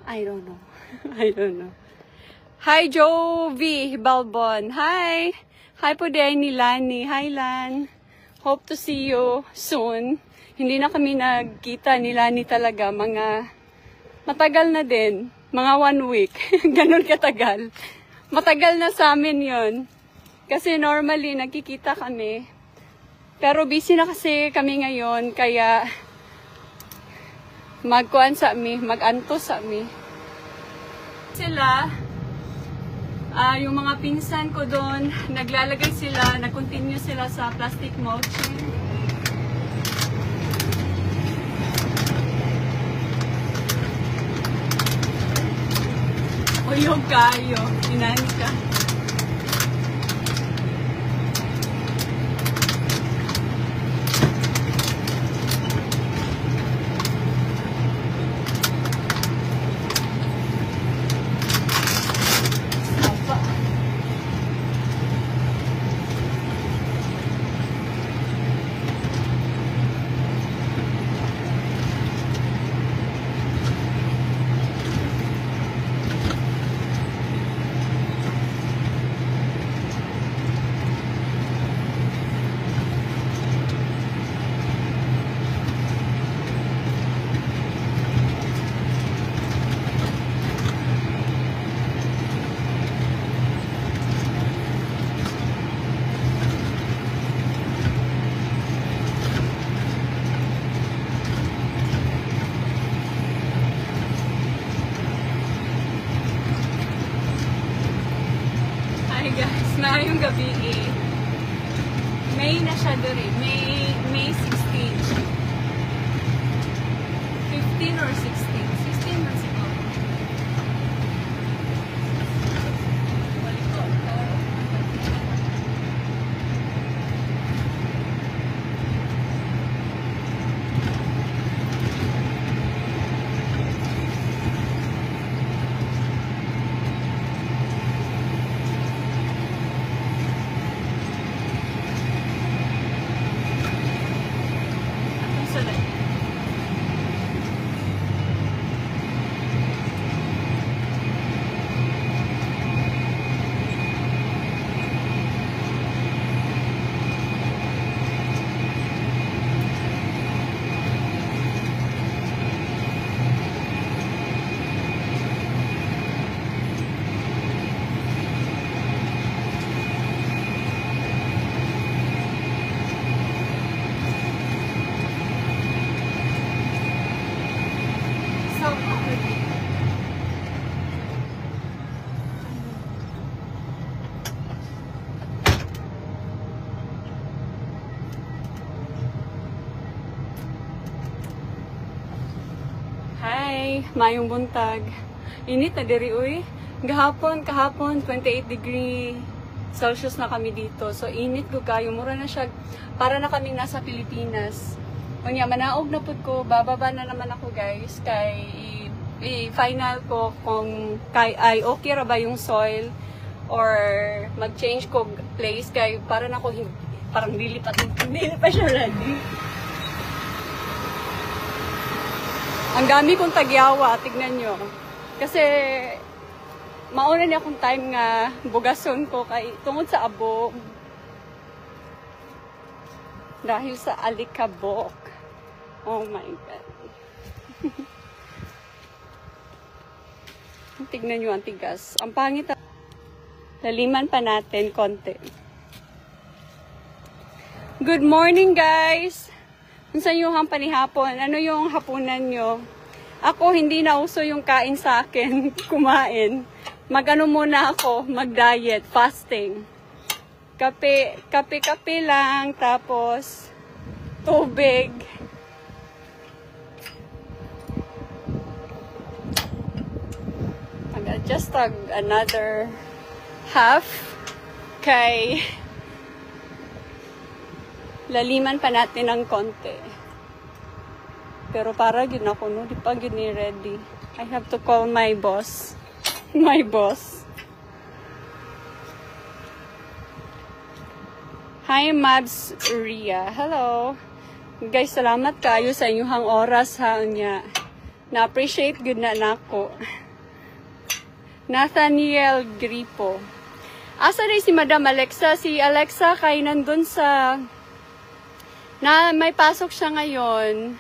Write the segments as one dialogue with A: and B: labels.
A: I don't know. I don't know. Hi, Jovi Balbon. Hi. Hi po din ni Lani. Hi, Lan. Hope to see you soon. Hindi na kami nagkita ni Lani talaga. Matagal na din. Mga 1 week. Ganun katagal. Matagal na sa amin yon. Kasi normally, nagkikita kami. Pero busy na kasi kami ngayon. Kaya, mag-antos sa mi. Sila, yung mga pinsan ko doon, nag-continue sila sa plastic mulching. Uyog kayo, inani ka. Maayong gabi eh. May na siya doon eh. May 16. 15 or 16? 16 na siguro. Hi, mayong buntag. Init na diri uy. Kahapon 28 degree Celsius na kami dito. So init ko kayo, mura na siya. Para na kaming nasa Pilipinas. Unya manaog na pud ko, bababa na naman ako guys kay i-final ko kung ay okay ra ba yung soil or mag-change ko place kay para na ko parang dili pa siya ready. Ang dami kong tagyawa, tignan nyo. Kasi, mauna niya akong time nga bugason ko kay tungod sa abo. Dahil sa alikabok. Oh my God. Tignan nyo ang tigas. Ang pangit. Laliman pa natin konti. Good morning guys! Unsa yung panihapon? Ano yung hapunan nyo? Ako, hindi na uso yung kain sa akin. Kumain. Mag-ano muna ako, mag-diet, fasting. Kape lang, tapos tubig. Mag-adjust another half kay laliman pa natin ng konti. Pero para yun ako, no? Di pa yun ready. I have to call my boss. My boss. Hi, Mabs Ria. Hello. Guys, salamat kayo sa inyong oras ha. Niya. Na-appreciate good na nako. Nathaniel Gripo. Asa rin si Madam Alexa? Si Alexa kay nandun sa... may pasok siya ngayon.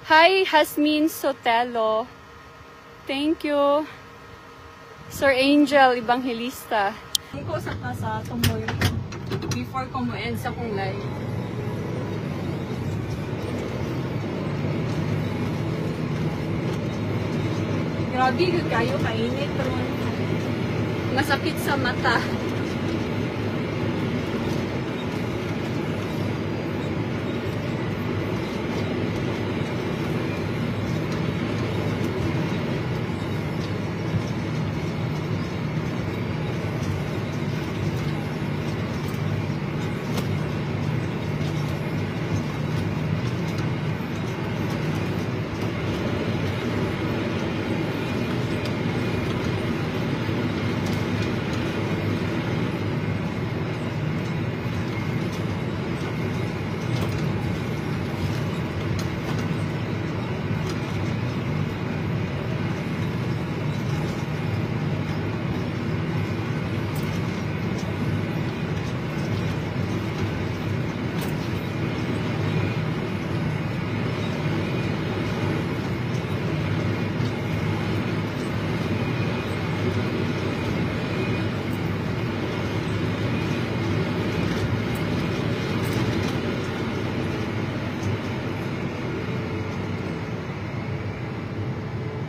A: Hi, Hasmin Sotelo. Thank you. Sir Angel Evangelista. Hindi ko sa tumoy before ko mo-end sa kong live. Grabe, good kayo, kainit ron. Masakit sa mata.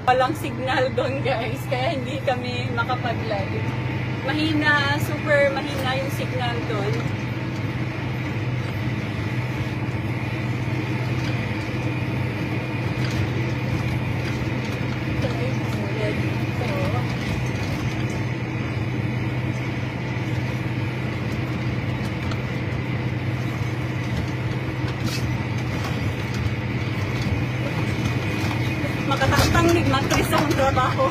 A: Walang signal doon guys, kaya hindi kami makapag-live. Mahina, super mahina yung signal doon. Makatangtang nigmatris akong trabaho.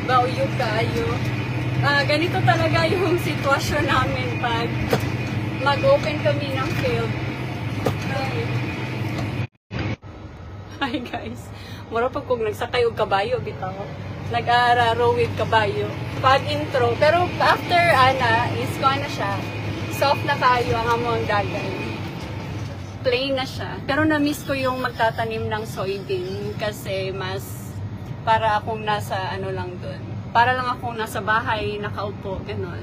A: Bauyo kayo. Ganito talaga yung sitwasyon namin pag mag-open kami ng field. Hi guys. Mura pag kung nagsakay og kabayo bitaw. Nag-aararo with kabayo. Pag intro. Pero after is ko na siya. Soft na kayo ang among dagan. Plain na siya. Pero na-miss ko yung magtatanim ng soybean kasi mas para akong nasa ano lang doon. Para lang akong nasa bahay, nakaupo, gano'n.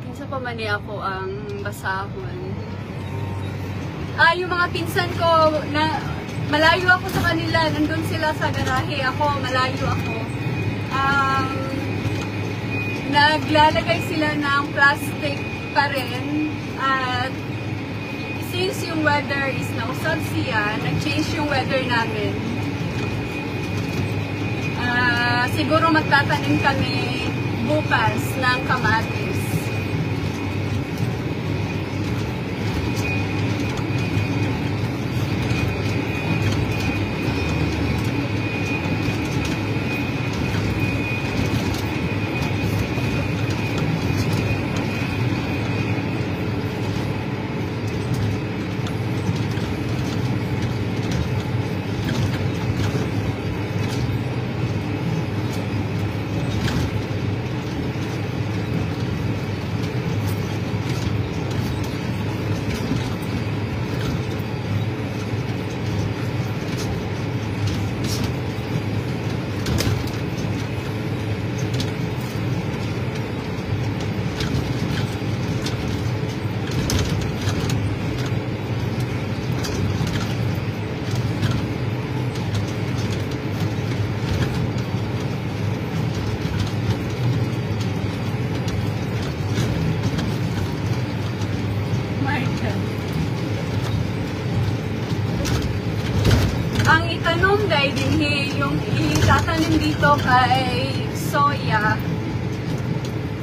A: Pinsa pa man ako ang basahon. Yung mga pinsan ko, na malayo ako sa kanila, nandun sila sa garahe. Ako, malayo ako. Naglalagay sila ng plastic pa rin. At since yung weather is nausap siya, nag-change yung weather namin. Siguro magtatanim kami bukas ng kamatis. Ang itanong dahil din yung itatanim dito kay soya.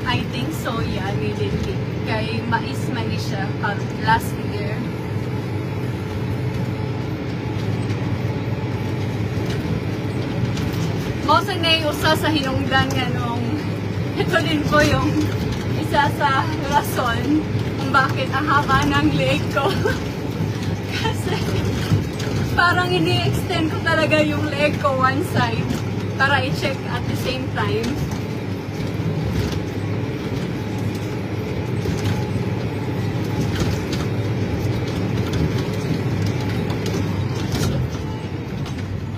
A: I think soya din kay mais man ni siya last year. Mo sa usa sa hinungdan nga nung ito din po yung isa sa rason kung bakit ang haba ng leg ko. Kasi parang ini-extend ko talaga yung leg ko one side para i-check at the same time.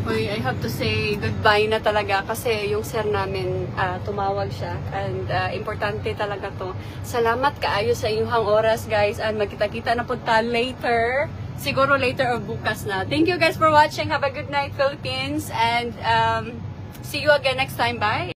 A: Uy, I have to say goodbye na talaga kasi yung sir namin tumawag siya and importante talaga to. Salamat kaayo sa inyong oras guys and magkita-kita na punta later. Siguro later or bukas na. Thank you guys for watching. Have a good night, Philippines. And see you again next time. Bye!